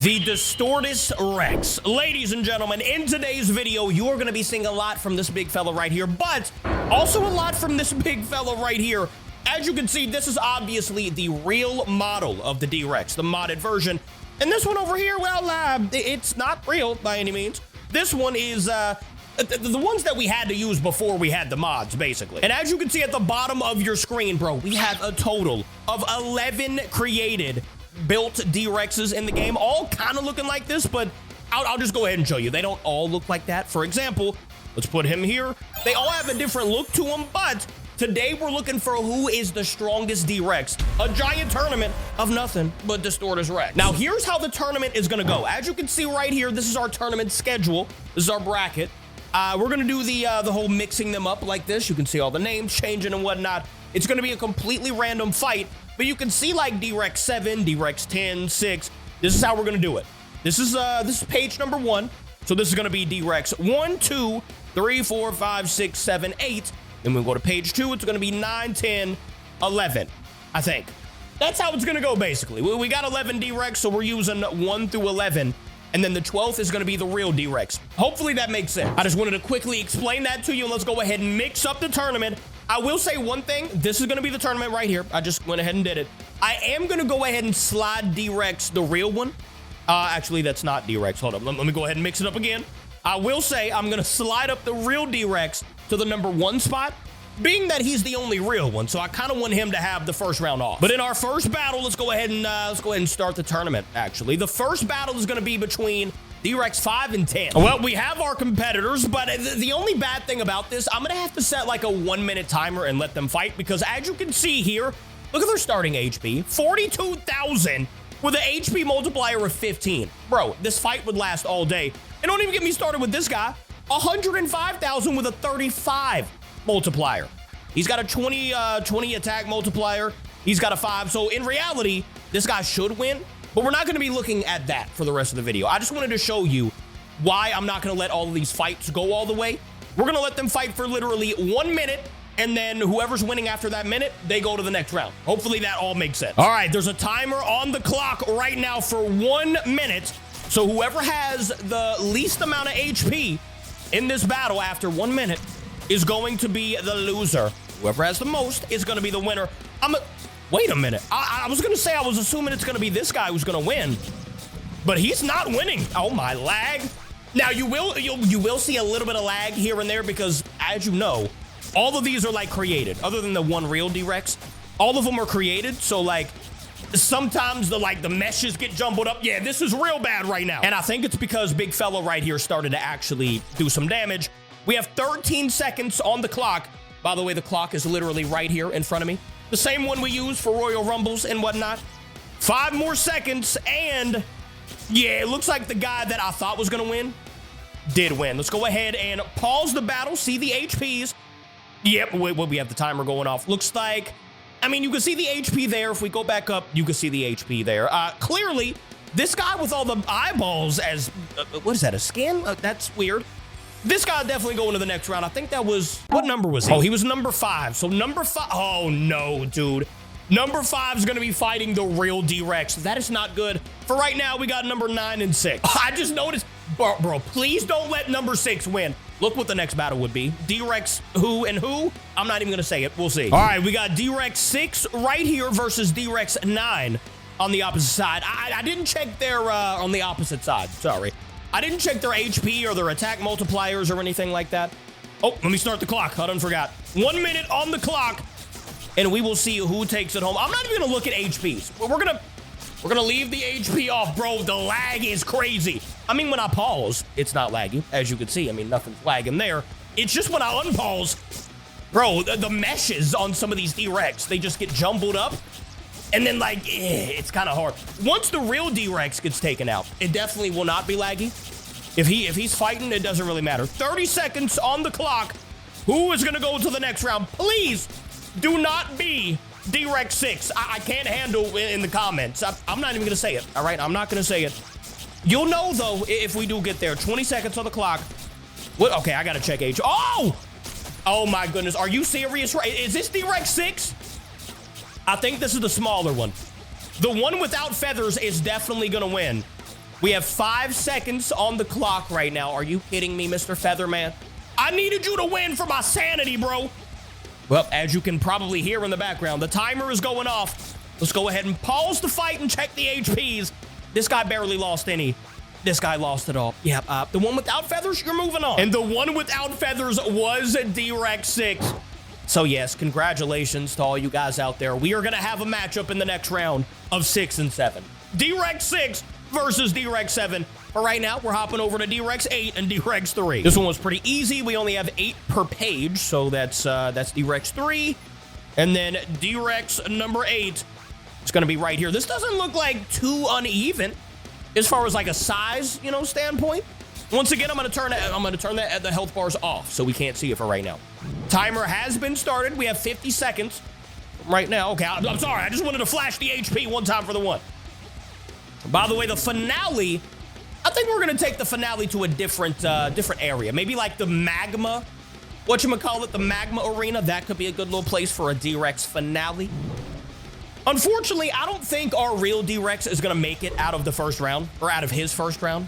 The Distortus Rex. Ladies and gentlemen, in today's video, you're going to be seeing a lot from this big fella right here, but also a lot from this big fella right here. As you can see, this is obviously the real model of the D-Rex, the modded version. And this one over here, well, it's not real by any means. This one is the ones that we had to use before we had the mods, basically. And as you can see at the bottom of your screen, bro, we have a total of 11 created built D-Rexes in the game, all kind of looking like this, but I'll just go ahead and show you. They don't all look like that. For example, let's put him here. They all have a different look to them, but today we're looking for who is the strongest D-Rex. A giant tournament of nothing but Distortus Rex. Now, here's how the tournament is gonna go. As you can see right here, this is our tournament schedule. This is our bracket. We're gonna do the whole mixing them up like this. You can see all the names changing and whatnot. It's gonna be a completely random fight, but you can see like D-Rex 7, D-Rex 10, 6. This is how we're gonna do it. This is page number 1. So this is gonna be D-Rex 1, 2, 3, 4, 5, 6, 7, 8. Then we'll go to page 2. It's gonna be 9, 10, 11, I think. That's how it's gonna go, basically. We got 11 D-Rex, so we're using 1 through 11. And then the 12th is gonna be the real D-Rex. Hopefully that makes sense. I just wanted to quickly explain that to you, and let's go ahead and mix up the tournament. I will say one thing, this is gonna be the tournament right here. I just went ahead and did it. I am gonna go ahead and slide D-Rex, the real one. Actually, that's not D-Rex, hold up. Let me go ahead and mix it up again. I will say I'm gonna slide up the real D-Rex to the number 1 spot, being that he's the only real one, so I kind of want him to have the first round off. But in our first battle, let's go ahead and start the tournament, actually. The first battle is gonna be between D-Rex 5 and 10. Well, we have our competitors, but the only bad thing about this, I'm gonna have to set like a 1-minute timer and let them fight, because as you can see here, look at their starting HP, 42,000 with an HP multiplier of 15. Bro, this fight would last all day. And don't even get me started with this guy, 105,000 with a 35 multiplier. He's got a 20 attack multiplier. He's got a 5. So in reality, this guy should win. But we're not going to be looking at that for the rest of the video. I just wanted to show you why I'm not going to let all of these fights go all the way. We're going to let them fight for literally 1 minute, and then whoever's winning after that minute, they go to the next round. Hopefully that all makes sense. All right, there's a timer on the clock right now for 1 minute. So whoever has the least amount of HP in this battle after 1 minute is going to be the loser. Whoever has the most is going to be the winner. Wait a minute. I was going to say I was assuming it's going to be this guy who's going to win, but he's not winning. Oh, my lag. Now, you will see a little bit of lag here and there because, as you know, all of these are, like, created. Other than the one real D-Rex, all of them are created. So, like, sometimes the meshes get jumbled up. Yeah, this is real bad right now. And I think it's because big fella right here started to actually do some damage. We have 13 seconds on the clock. By the way, the clock is literally right here in front of me. The same one we use for Royal Rumbles and whatnot. 5 more seconds, and yeah, it looks like the guy that I thought was gonna win did win. Let's go ahead and pause the battle, see the HPs. Yep, we have the timer going off. Looks like, I mean, you can see the HP there. If we go back up, you can see the HP there. Clearly, this guy with all the eyeballs as, what is that, a skin? That's weird. This guy definitely going to the next round. I think that was, what number was he? Oh, he was number 5. So number 5, oh no, dude. Number 5 is going to be fighting the real D-Rex. That is not good. For right now, we got number 9 and 6. I just noticed, bro, please don't let number 6 win. Look what the next battle would be. D-Rex who and who? I'm not even going to say it. We'll see. All right, we got D-Rex 6 right here versus D-Rex 9 on the opposite side. I didn't check their, on the opposite side, sorry. I didn't check their HP or their attack multipliers or anything like that. Oh, let me start the clock. I done forgot. 1 minute on the clock, and we will see who takes it home. I'm not even gonna look at HPs. We're gonna leave the HP off, bro. The lag is crazy. I mean, when I pause, it's not laggy, as you can see. I mean, nothing's lagging there. It's just when I unpause, bro, the meshes on some of these D-Rex, they just get jumbled up. And then, like, it's kind of hard. Once the real D-Rex gets taken out, it definitely will not be laggy. If he's fighting, it doesn't really matter. 30 seconds on the clock. Who is going to go to the next round? Please do not be D-Rex 6. I can't handle in the comments. I'm not even going to say it, all right? I'm not going to say it. You'll know, though, if we do get there. 20 seconds on the clock. What? Okay, I got to check H. Oh! Oh, my goodness. Are you serious? Is this D-Rex 6? I think this is the smaller one. The one without feathers is definitely gonna win. We have 5 seconds on the clock right now. Are you kidding me, Mr. Featherman? I needed you to win for my sanity, bro. Well, as you can probably hear in the background, the timer is going off. Let's go ahead and pause the fight and check the HPs. This guy barely lost any. This guy lost it all. Yeah, the one without feathers, you're moving on. And the one without feathers was D-Rex 6. So yes, congratulations to all you guys out there. We are going to have a matchup in the next round of 6 and 7. D-Rex 6 versus D-Rex 7. But right now, we're hopping over to D-Rex 8 and D-Rex 3. This one was pretty easy. We only have 8 per page, so that's D-Rex 3. And then D-Rex number 8 is going to be right here. This doesn't look like too uneven as far as like a size, standpoint. Once again, I'm going to turn the health bars off so we can't see it for right now. Timer has been started. We have 50 seconds right now. Okay, I'm sorry. I just wanted to flash the HP one time for the one. By the way, the finale, I think we're going to take the finale to a different area. Maybe like the magma, the magma arena. That could be a good little place for a D-Rex finale. Unfortunately, I don't think our real D-Rex is going to make it out of the first round, or out of his first round,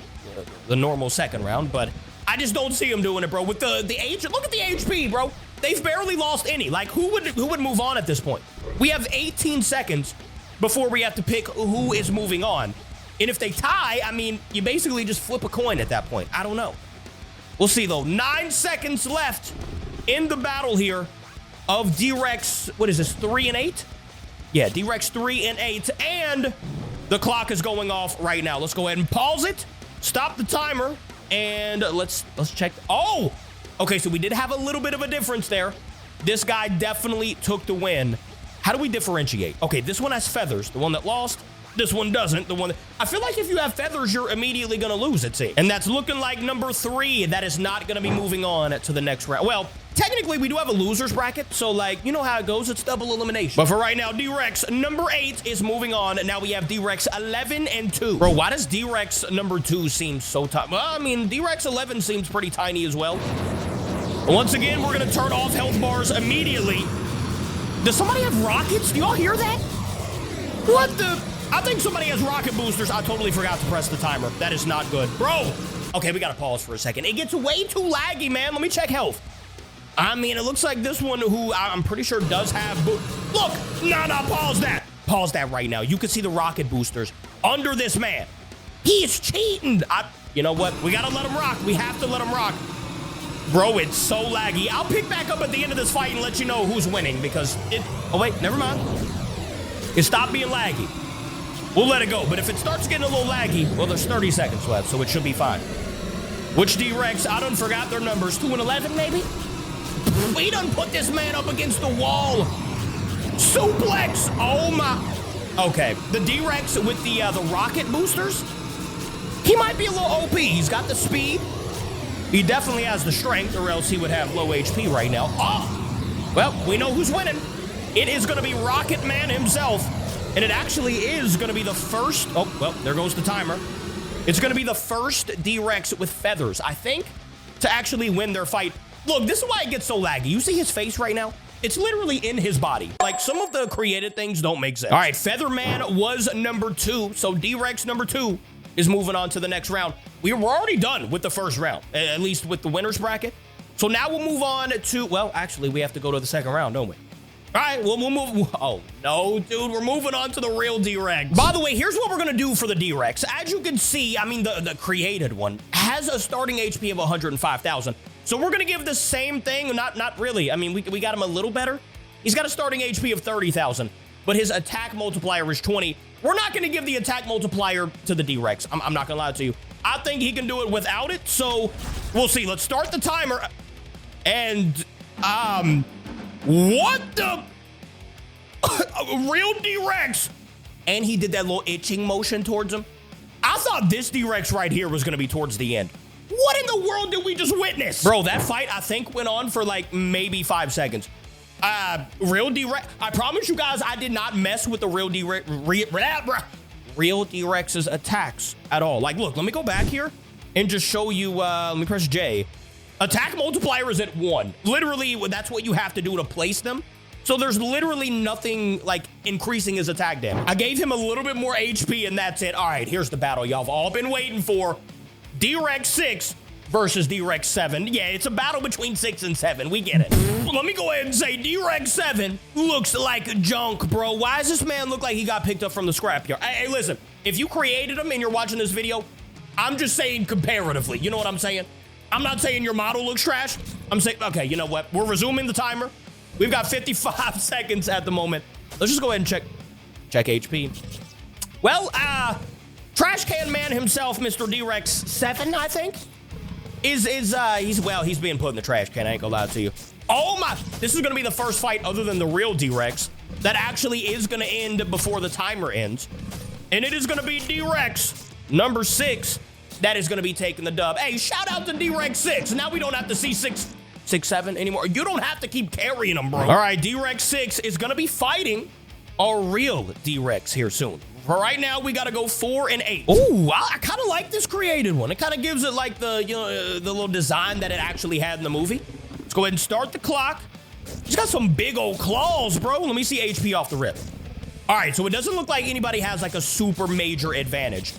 the normal second round, but I just don't see him doing it, bro. With the age, look at the HP, bro. They've barely lost any. Like, who would move on at this point? We have 18 seconds before we have to pick who is moving on. And if they tie, I mean, you basically just flip a coin at that point. I don't know. We'll see, though. 9 seconds left in the battle here of D-Rex, what is this, 3 and 8? Yeah, D-Rex 3 and 8, and the clock is going off right now. Let's go ahead and pause it, stop the timer, and let's check. Oh, okay, so we did have a little bit of a difference there. This guy definitely took the win. How do we differentiate? Okay, this one has feathers. The one that lost, this one doesn't. The one that, I feel like if you have feathers, you're immediately going to lose, it seems. And that's looking like number 3. That is not going to be moving on to the next round. Well, technically, we do have a loser's bracket, so, like, you know how it goes. It's double elimination. But for right now, D-Rex number 8 is moving on. Now we have D-Rex 11 and 2. Bro, why does D-Rex number 2 seem so tiny? Well, I mean, D-Rex 11 seems pretty tiny as well. Once again, we're going to turn off health bars immediately. Does somebody have rockets? Do y'all hear that? What the? I think somebody has rocket boosters. I totally forgot to press the timer. That is not good. Bro! Okay, we got to pause for a second. It gets way too laggy, man. Let me check health. I mean, it looks like this one, who I'm pretty sure does have look, no, pause that. Pause that right now. You can see the rocket boosters under this man. He is cheating. You know what? We got to let him rock. We have to let him rock. Bro, it's so laggy. I'll pick back up at the end of this fight and let you know who's winning because oh, wait, never mind. It stopped being laggy. We'll let it go. But if it starts getting a little laggy, well, there's 30 seconds left, so it should be fine. Which D-Rex? I done forgot their numbers. 2 and 11, maybe? We done put this man up against the wall. Suplex. Oh, my. Okay. The D-Rex with the rocket boosters, he might be a little OP. He's got the speed. He definitely has the strength, or else he would have low HP right now. Oh, well, we know who's winning. It is going to be Rocket Man himself. And it actually is going to be the first. Oh, well, there goes the timer. It's going to be the first D-Rex with feathers, I think, to actually win their fight. Look, this is why it gets so laggy. You see his face right now? It's literally in his body. Like, some of the created things don't make sense. All right, Featherman was number 2. So D-Rex number 2 is moving on to the next round. We were already done with the first round, at least with the winner's bracket. So now we'll move on to, well, actually, we have to go to the second round, don't we? All right, we'll move. Oh, no, dude, we're moving on to the real D-Rex. By the way, here's what we're going to do for the D-Rex. As you can see, I mean, the created one has a starting HP of 105,000. So we're going to give the same thing. Not really. I mean, we got him a little better. He's got a starting HP of 30,000, but his attack multiplier is 20. We're not going to give the attack multiplier to the D-Rex. I'm not going to lie to you. I think he can do it without it, so we'll see. Let's start the timer. And, what the? Real D-Rex. And he did that little itching motion towards him. I thought this D-Rex right here was going to be towards the end. What in the world did we just witness? Bro, that fight, I think, went on for like maybe 5 seconds. Real D-Rex. I promise you guys, I did not mess with the real D-Rex. Real D-Rex's attacks at all. Like, look, let me go back here and just show you. Let me press J. Attack multiplier is at 1. Literally, that's what you have to do to place them. So there's literally nothing like increasing his attack damage. I gave him a little bit more HP and that's it. All right, here's the battle y'all have all been waiting for. D-Rex 6 versus D-Rex 7. Yeah, it's a battle between 6 and 7. We get it. Let me go ahead and say D-Rex 7 looks like junk, bro. Why does this man look like he got picked up from the scrapyard? Hey, listen, if you created him and you're watching this video, I'm just saying comparatively. You know what I'm saying? I'm not saying your model looks trash. I'm saying, okay, you know what? We're resuming the timer. We've got 55 seconds at the moment. Let's just go ahead and check HP. Well, Trash Can Man himself, Mr. D-Rex 7, I think, he's being put in the trash can. I ain't gonna lie to you. Oh my, this is gonna be the first fight other than the real D-Rex that actually is gonna end before the timer ends. And it is gonna be D-Rex number 6 that is gonna be taking the dub. Hey, shout out to D-Rex 6. Now we don't have to see 6, 7 anymore. You don't have to keep carrying them, bro. All right, D-Rex 6 is gonna be fighting a real D-Rex here soon. For right now, we gotta go 4 and 8. Oh, I kind of like this created one. It kind of gives it like the, you know, the little design that it actually had in the movie. Let's go ahead and start the clock. He's got some big old claws, bro. Let me see HP off the rip. All right, so it doesn't look like anybody has like a super major advantage.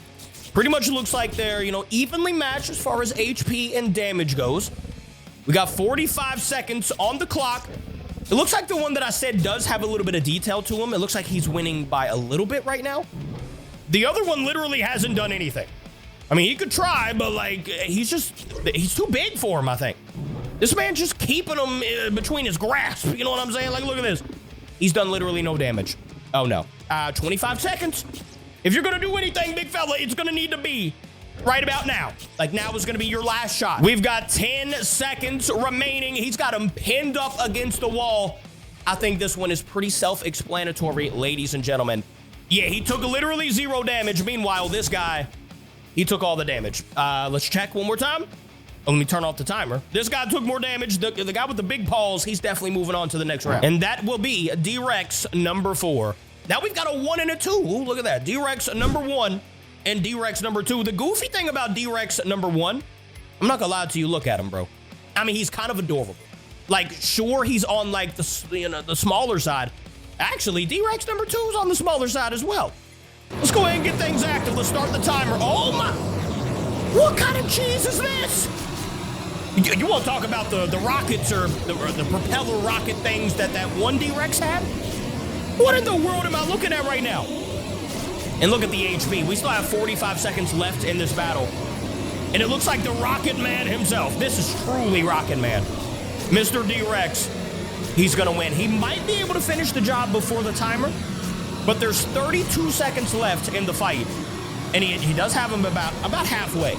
Pretty much looks like they're, you know, evenly matched as far as HP and damage goes. We got 45 seconds on the clock. It looks like the one that I said does have a little bit of detail to him. It looks like he's winning by a little bit right now. The other one literally hasn't done anything. I mean, he could try, but like, he's too big for him, I think. This man's just keeping him between his grasp. You know what I'm saying? Like, look at this. He's done literally no damage. Oh no. 25 seconds. If you're gonna do anything, big fella, it's gonna need to be right about now. Like, now is gonna be your last shot. We've got 10 seconds remaining. He's got him pinned up against the wall. I think this one is pretty self-explanatory, ladies and gentlemen. Yeah, he took literally 0 damage. Meanwhile, this guy, he took all the damage. Let's check one more time. Oh, let me turn off the timer. This guy took more damage. The guy with the big paws, he's definitely moving on to the next round. And that will be D-Rex number 4. Now we've got a 1 and a 2. Ooh, look at that. D-Rex number 1 and D-Rex number 2. The goofy thing about D-Rex number 1, I'm not gonna lie to you, look at him, bro. I mean, he's kind of adorable. Like, sure, he's on like the, you know, the smaller side. Actually, D-Rex number 2 is on the smaller side as well. Let's go ahead and get things active. Let's start the timer. Oh my, what kind of cheese is this? You want to talk about the rockets or the propeller rocket things that one D-Rex had? What in the world am I looking at right now? And look at the HP. We still have 45 seconds left in this battle. And it looks like the Rocket Man himself. This is truly Rocket Man. Mr. D-Rex, he's gonna win. He might be able to finish the job before the timer, but there's 32 seconds left in the fight. And he does have him about halfway.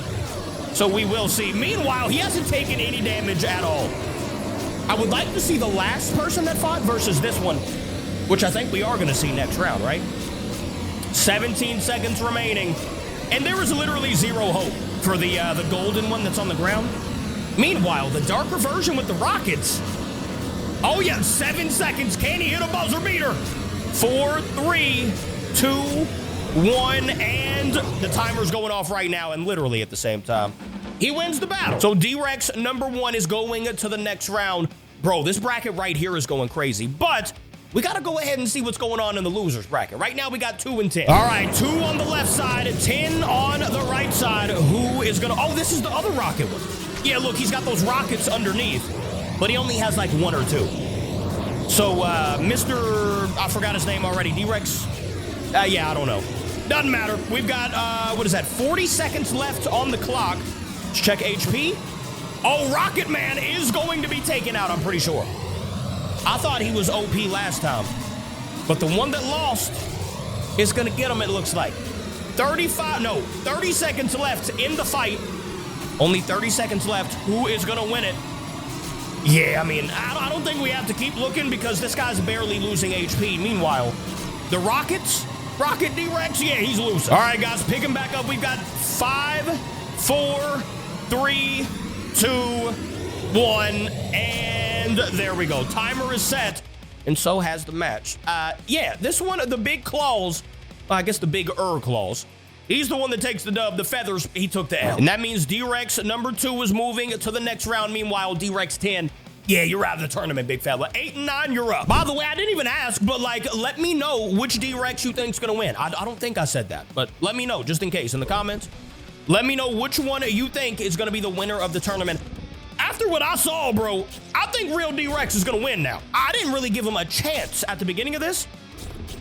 So we will see. Meanwhile, he hasn't taken any damage at all. I would like to see the last person that fought versus this one, which I think we are gonna see next round, right? 17 seconds remaining. And there is literally 0 hope for the golden one that's on the ground. Meanwhile, the darker version with the rockets. Oh yeah, 7 seconds. Can he hit a buzzer beater? 4, 3, 2, 1, and the timer's going off right now, and literally at the same time. He wins the battle. So D-Rex number 1 is going to the next round. Bro, this bracket right here is going crazy, but we got to go ahead and see what's going on in the losers bracket. Right now, we got 2 and 10. All right, 2 on the left side, 10 on the right side. Who is going to... Oh, this is the other rocket one. Yeah, look, he's got those rockets underneath, but he only has like 1 or 2. So, Mr... I forgot his name already. D-Rex? Yeah, I don't know. Doesn't matter. We've got, what is that, 40 seconds left on the clock. Let's check HP. Oh, Rocket Man is going to be taken out, I'm pretty sure. I thought he was OP last time, but the one that lost is going to get him, it looks like. 30 seconds left in the fight. Only 30 seconds left. Who is going to win it? Yeah, I mean, I don't think we have to keep looking because this guy's barely losing HP. Meanwhile, the Rocket D-Rex, yeah, he's losing. All right, guys, pick him back up. We've got 5, 4, 3, 2, 1, and there we go. Timer is set, and so has the match. Yeah, this one, the big claws, well, I guess the big claws. He's the one that takes the dub. The feathers, he took the L. And that means D-Rex number 2 is moving to the next round. Meanwhile, D-Rex 10 Yeah, you're out of the tournament, big fella. 8 and 9, you're up. By the way, I didn't even ask, but like, let me know which D-Rex you think's gonna win. I don't think I said that, but let me know just in case in the comments. Let me know which one you think is gonna be the winner of the tournament. After what I saw, bro, I think real D-Rex is gonna win now. I didn't really give him a chance at the beginning of this,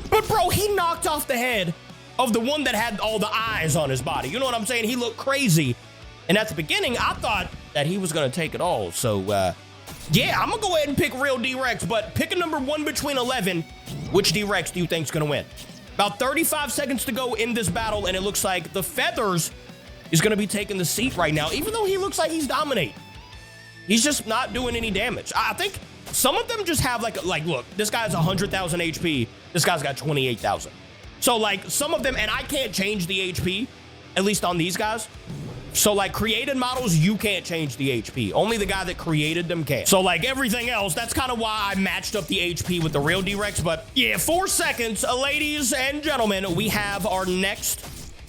but bro, he knocked off the head of the one that had all the eyes on his body. You know what I'm saying? He looked crazy. And at the beginning, I thought that he was gonna take it all. So, yeah, I'm gonna go ahead and pick real D-Rex, but pick a number 1 between 11. Which D-Rex do you think's gonna win? About 35 seconds to go in this battle, and it looks like the Feathers is gonna be taking the seat right now, even though he looks like he's dominating. He's just not doing any damage. I think some of them just have like look, this guy's 100,000 HP. This guy's got 28,000. So like some of them, and I can't change the HP, at least on these guys. So like created models, you can't change the HP. Only the guy that created them can. So like everything else, that's kind of why I matched up the HP with the real D-Rex. But yeah, 4 seconds, ladies and gentlemen, we have our next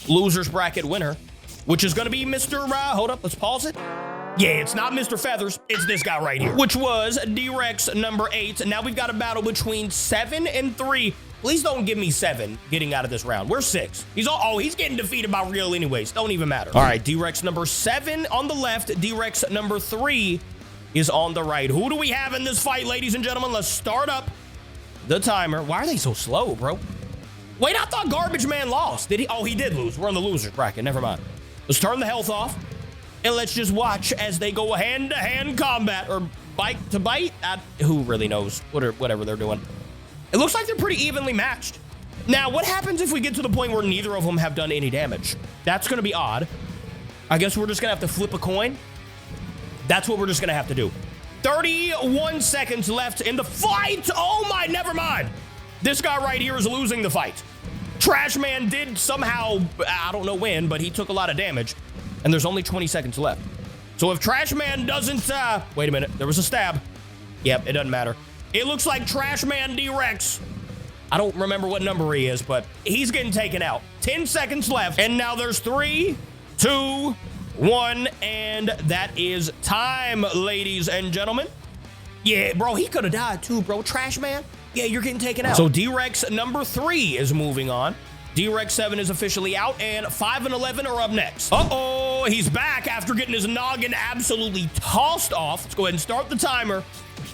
losers bracket winner, which is going to be Mr. Hold up, let's pause it. Yeah, it's not Mr. Feathers, it's this guy right here, which was D-Rex number 8. Now we've got a battle between 7 and 3. Please don't give me 7 getting out of this round. We're 6. He's getting defeated by real anyways. Don't even matter. All right, D-Rex number 7 on the left. D-Rex number 3 is on the right. Who do we have in this fight, ladies and gentlemen? Let's start up the timer. Why are they so slow, bro? Wait, I thought Garbage Man lost. Did he? Oh, he did lose. We're on the losers bracket. Never mind. Let's turn the health off, and let's just watch as they go hand-to-hand combat, or bite to bite. Who really knows? Whatever they're doing. It looks like they're pretty evenly matched. Now, what happens if we get to the point where neither of them have done any damage? That's going to be odd. I guess we're just going to have to flip a coin. That's what we're just going to have to do. 31 seconds left in the fight. Oh my, never mind. This guy right here is losing the fight. Trash Man did somehow, I don't know when, but he took a lot of damage. And there's only 20 seconds left. So if Trash Man doesn't, wait a minute, there was a stab. Yep, it doesn't matter. It looks like Trash Man D-Rex, I don't remember what number he is, but he's getting taken out. 10 seconds left, and now there's 3, 2, 1, and that is time, ladies and gentlemen. Yeah, bro, he could have died too, bro. Trash Man, yeah, you're getting taken out. So D-Rex number 3 is moving on. D-Rex 7 is officially out, and 5 and 11 are up next. Uh-oh, he's back after getting his noggin absolutely tossed off. Let's go ahead and start the timer.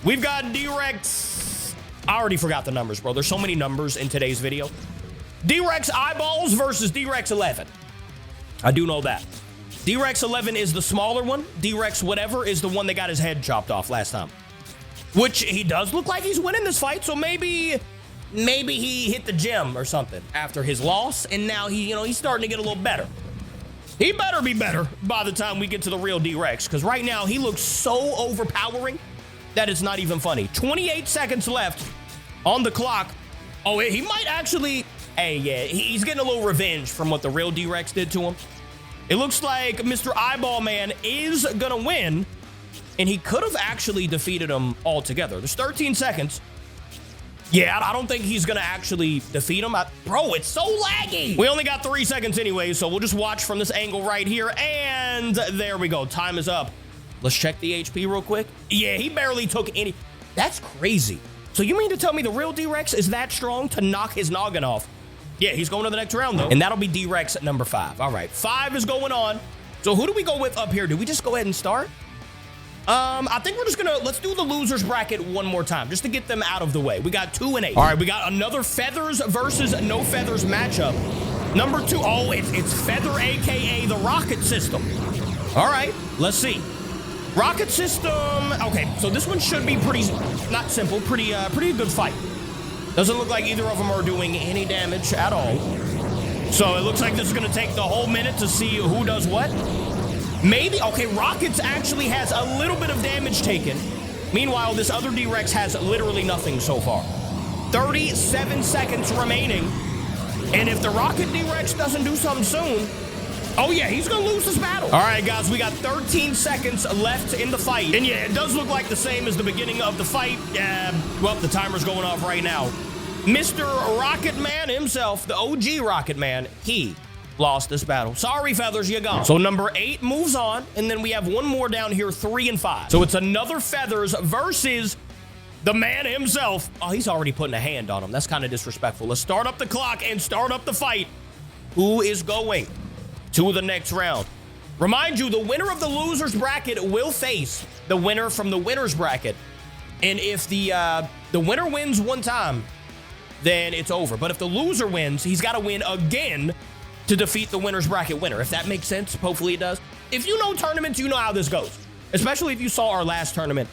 We've got D-Rex. I already forgot the numbers, bro. There's so many numbers in today's video. D-Rex eyeballs versus D-Rex 11. I do know that. D-Rex 11 is the smaller one. D-Rex whatever is the one that got his head chopped off last time. Which he does look like he's winning this fight, so maybe he hit the gym or something after his loss, and now he's starting to get a little better. He better be better by the time we get to the real D-Rex, because right now he looks so overpowering that it's not even funny. 28 seconds left on the clock. Oh, he might actually... Hey, yeah, he's getting a little revenge from what the real D-Rex did to him. It looks like Mr. Eyeball Man is going to win, and he could have actually defeated him altogether. There's 13 seconds. Yeah, I don't think he's going to actually defeat him. Bro, it's so laggy. We only got 3 seconds anyway, so we'll just watch from this angle right here, and there we go. Time is up. Let's check the HP real quick. Yeah, he barely took any. That's crazy. So you mean to tell me the real D-Rex is that strong to knock his noggin off? Yeah, he's going to the next round, though. And that'll be D-Rex at number 5. All right, 5 is going on. So who do we go with up here? Do we just go ahead and start? I think we're just going to, let's do the losers bracket one more time, just to get them out of the way. We got 2 and 8. All right, we got another Feathers versus No Feathers matchup. Number 2, oh, it's Feather, a.k.a. the Rocket System. All right, let's see. Rocket System, okay, so this one should be pretty, not simple, pretty good fight. Doesn't look like either of them are doing any damage at all. So it looks like this is gonna take the whole minute to see who does what. Maybe, okay, Rockets actually has a little bit of damage taken. Meanwhile, this other D-Rex has literally nothing so far. 37 seconds remaining. And if the Rocket D-Rex doesn't do something soon, oh yeah, he's gonna lose this battle. All right, guys, we got 13 seconds left in the fight. And yeah, it does look like the same as the beginning of the fight. Well, the timer's going off right now. Mr. Rocket Man himself, the OG Rocket Man, he lost this battle. Sorry, Feathers, you're gone. So number 8 moves on, and then we have one more down here, 3 and 5. So it's another Feathers versus the man himself. Oh, he's already putting a hand on him. That's kind of disrespectful. Let's start up the clock and start up the fight. Who is going to the next round? Remind you, the winner of the loser's bracket will face the winner from the winner's bracket. And if the winner wins one time, then it's over. But if the loser wins, he's got to win again to defeat the winner's bracket winner. If that makes sense, hopefully it does. If you know tournaments, you know how this goes. Especially if you saw our last tournament.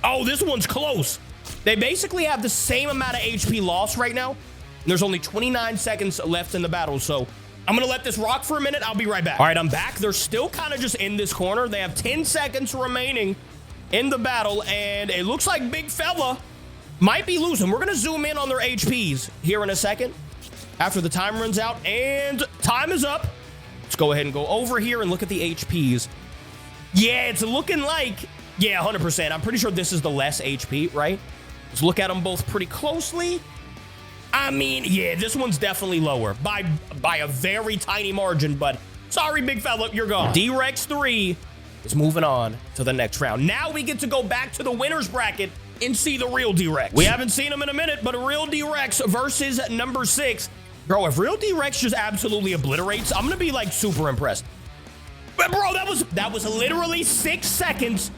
Oh, this one's close. They basically have the same amount of HP lost right now. And there's only 29 seconds left in the battle. So I'm going to let this rock for a minute. I'll be right back. All right, I'm back. They're still kind of just in this corner. They have 10 seconds remaining in the battle. And it looks like Big Fella might be losing. We're going to zoom in on their HPs here in a second after the time runs out. And time is up. Let's go ahead and go over here and look at the HPs. Yeah, it's looking like, yeah, 100%. I'm pretty sure this is the less HP, right? Let's look at them both pretty closely. I mean, yeah, this one's definitely lower by a very tiny margin, but sorry, Big Fella, you're gone. D-Rex 3 is moving on to the next round. Now we get to go back to the winner's bracket and see the real D-Rex. We haven't seen him in a minute, but a real D-Rex versus number 6. Bro, if real D-Rex just absolutely obliterates, I'm gonna be like super impressed. But bro, that was literally 6 seconds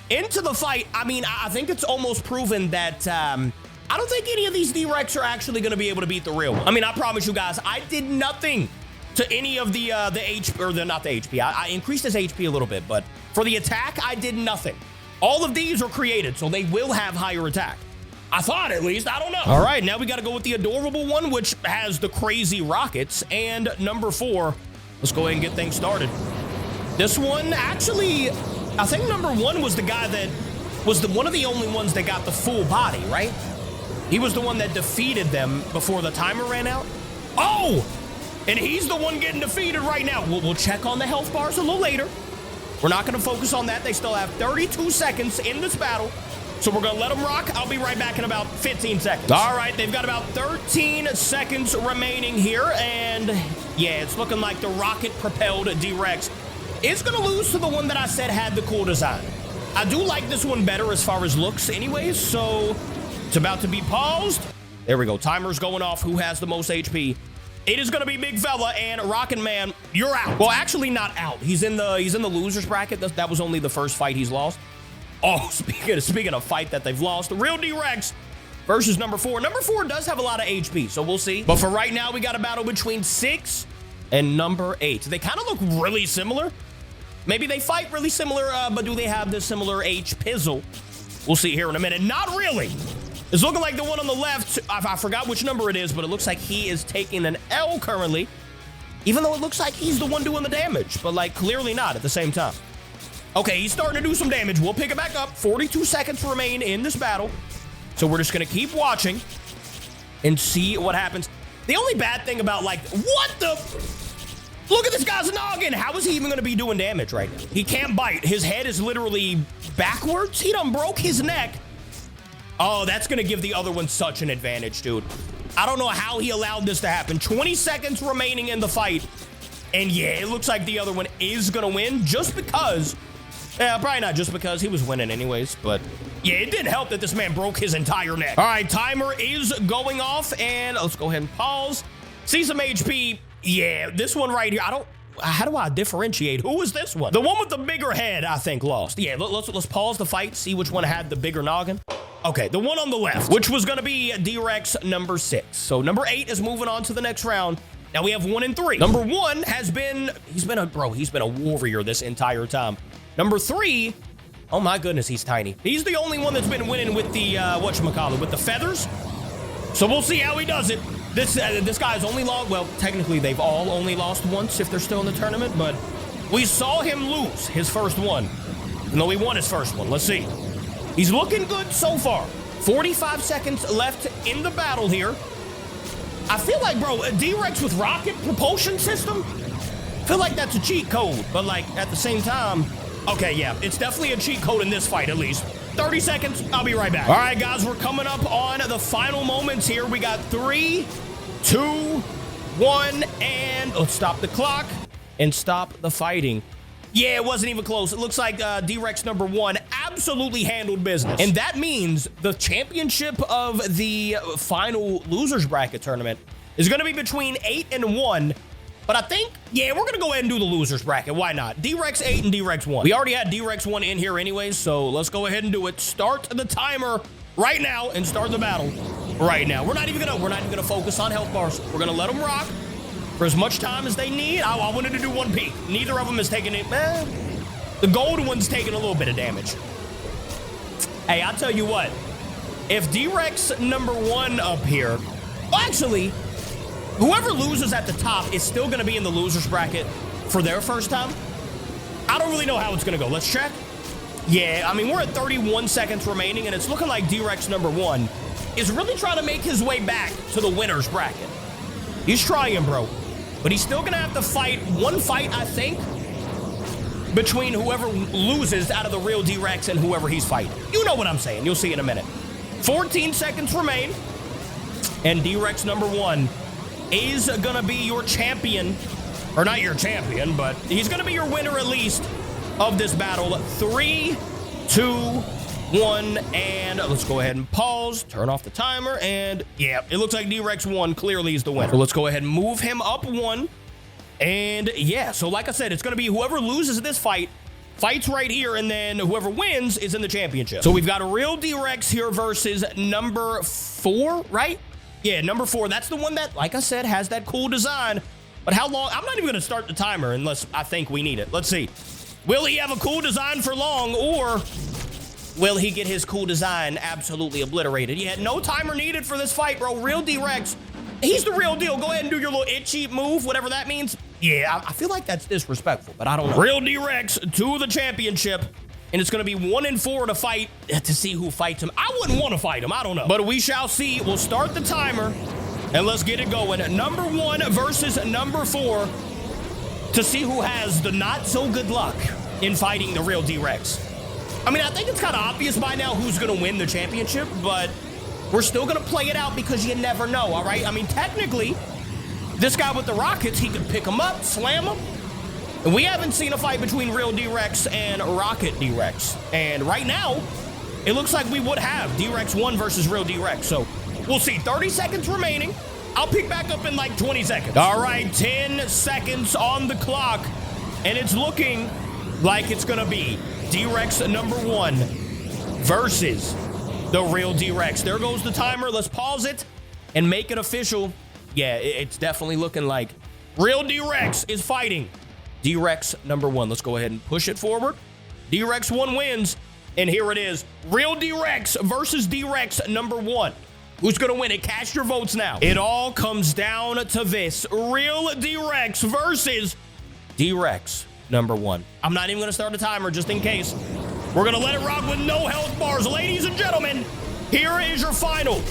into the fight. I mean, I think it's almost proven that I don't think any of these D-Rex are actually going to be able to beat the real one. I mean, I promise you guys, I did nothing to any of the HP, or not the HP. I increased his HP a little bit, but for the attack, I did nothing. All of these are created, so they will have higher attack. I thought, at least. I don't know. All right, now we got to go with the adorable one, which has the crazy rockets. And number 4, let's go ahead and get things started. This one, actually, I think number 1 was the guy that was one of the only ones that got the full body, right? He was the one that defeated them before the timer ran out. Oh, and he's the one getting defeated right now. We'll check on the health bars a little later. We're not going to focus on that. They still have 32 seconds in this battle. So we're going to let them rock. I'll be right back in about 15 seconds. All right, they've got about 13 seconds remaining here. And yeah, it's looking like the rocket-propelled D-Rex is going to lose to the one that I said had the cool design. I do like this one better as far as looks anyways, so it's about to be paused. There we go. Timer's going off. Who has the most HP? It is going to be Big Fella, and Rockin' Man, you're out. Well, actually not out. He's in the loser's bracket. That was only the first fight he's lost. Oh, speaking of fight that they've lost, the real D-Rex versus number 4. Number 4 does have a lot of HP, so we'll see. But for right now, we got a battle between 6 and number 8. They kind of look really similar. Maybe they fight really similar, but do they have this similar H-Pizzle? We'll see here in a minute. Not really. It's looking like the one on the left. I forgot which number it is, but it looks like he is taking an L currently, even though it looks like he's the one doing the damage, but like clearly not at the same time. Okay, he's starting to do some damage. We'll pick it back up. 42 seconds remain in this battle, so we're just going to keep watching and see what happens. The only bad thing about, like, what the... Look at this guy's noggin. How is he even going to be doing damage right now? He can't bite. His head is literally backwards. He done broke his neck. Oh, that's going to give the other one such an advantage, dude. I don't know how he allowed this to happen. 20 seconds remaining in the fight. And yeah, it looks like the other one is going to win just because. Yeah, probably not just because. He was winning anyways. But yeah, it didn't help that this man broke his entire neck. All right, timer is going off. And let's go ahead and pause. See some HP. Yeah, this one right here, how do I differentiate? Who is this one? The one with the bigger head, I think, lost. Yeah, let's pause the fight, see which one had the bigger noggin. Okay, the one on the left, which was gonna be D-Rex number 6. So number 8 is moving on to the next round. Now we have 1 and 3. Number 1 he's been a warrior this entire time. Number 3, oh my goodness, he's tiny. He's the only one that's been winning with the, whatchamacallit, with the feathers. So we'll see how he does it. This guy's only lost, well, technically they've all only lost once if they're still in the tournament, but we saw him lose his first one, even though he won his first one. Let's see. He's looking good so far. 45 seconds left in the battle here. I feel like, bro, a D-Rex with rocket propulsion system, I feel like that's a cheat code, but like at the same time, okay, yeah, it's definitely a cheat code in this fight at least. 30 seconds, I'll be right back. All right, guys, we're coming up on the final moments here. We got 3, 2, 1, and let's stop the clock and stop the fighting. Yeah, it wasn't even close. It looks like D-Rex number 1 absolutely handled business. And that means the championship of the final losers bracket tournament is going to be between 8 and 1. But I think, yeah, we're going to go ahead and do the losers bracket. Why not? D-Rex 8 and D-Rex 1. We already had D-Rex 1 in here anyways, so let's go ahead and do it. Start the timer right now and start the battle right now. We're not even gonna focus on health bars. We're gonna let them rock for as much time as they need. I wanted to do one peek. Neither of them is taking it. The gold one's taking a little bit of damage. Hey, I'll tell you what. If D-Rex number 1 up here, well, actually, whoever loses at the top is still gonna be in the losers bracket for their first time. I don't really know how it's gonna go. Let's check. Yeah, I mean, we're at 31 seconds remaining, and it's looking like D-Rex number 1 is really trying to make his way back to the winner's bracket. He's trying, bro. But he's still going to have to fight one fight, I think, between whoever loses out of the real D-Rex and whoever he's fighting. You know what I'm saying. You'll see in a minute. 14 seconds remain, and D-Rex number 1 is going to be your champion. Or not your champion, but he's going to be your winner at least of this battle. 3, 2, 1, and let's go ahead and pause, turn off the timer, and yeah, it looks like D-Rex 1 clearly is the winner. So let's go ahead and move him up 1. And yeah, so like I said, it's going to be whoever loses this fight fights right here, and then whoever wins is in the championship. So we've got a real D-Rex here versus number 4, right? Yeah, number 4. That's the one that, like I said, has that cool design. But how long? I'm not even going to start the timer unless I think we need it. Let's see. Will he have a cool design for long, or will he get his cool design absolutely obliterated? Yeah, no timer needed for this fight, bro. Real D-Rex, he's the real deal. Go ahead and do your little itchy move, whatever that means. Yeah, I feel like that's disrespectful, but I don't know. Real D-Rex to the championship, and it's going to be 1 and 4 to fight to see who fights him. I wouldn't want to fight him. I don't know. But we shall see. We'll start the timer, and let's get it going. Number 1 versus number 4 to see who has the not so good luck in fighting the real D-Rex. I mean, I think it's kind of obvious by now who's going to win the championship, but we're still going to play it out because you never know, all right? I mean, technically, this guy with the rockets, he could pick him up, slam him. And we haven't seen a fight between real D-Rex and Rocket D-Rex. And right now, it looks like we would have D-Rex 1 versus real D-Rex. So we'll see. 30 seconds remaining. I'll pick back up in like 20 seconds. All right, 10 seconds on the clock. And it's looking like it's going to be D-Rex number 1 versus the real D-Rex. There goes the timer. Let's pause it and make it official. Yeah, it's definitely looking like real D-Rex is fighting D-Rex number 1. Let's go ahead and push it forward. D-Rex 1 wins, and here it is. Real D-Rex versus D-Rex number 1. Who's going to win it? Cast your votes now. It all comes down to this. Real D-Rex versus D-Rex number 1. I'm not even going to start a timer just in case. We're going to let it rock with no health bars. Ladies and gentlemen, here is your final.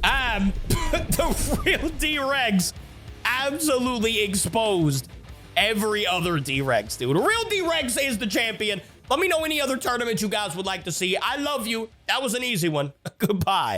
The real D-Rex absolutely exposed every other D-Rex, dude. Real D-Rex is the champion. Let me know any other tournaments you guys would like to see. I love you. That was an easy one. Goodbye.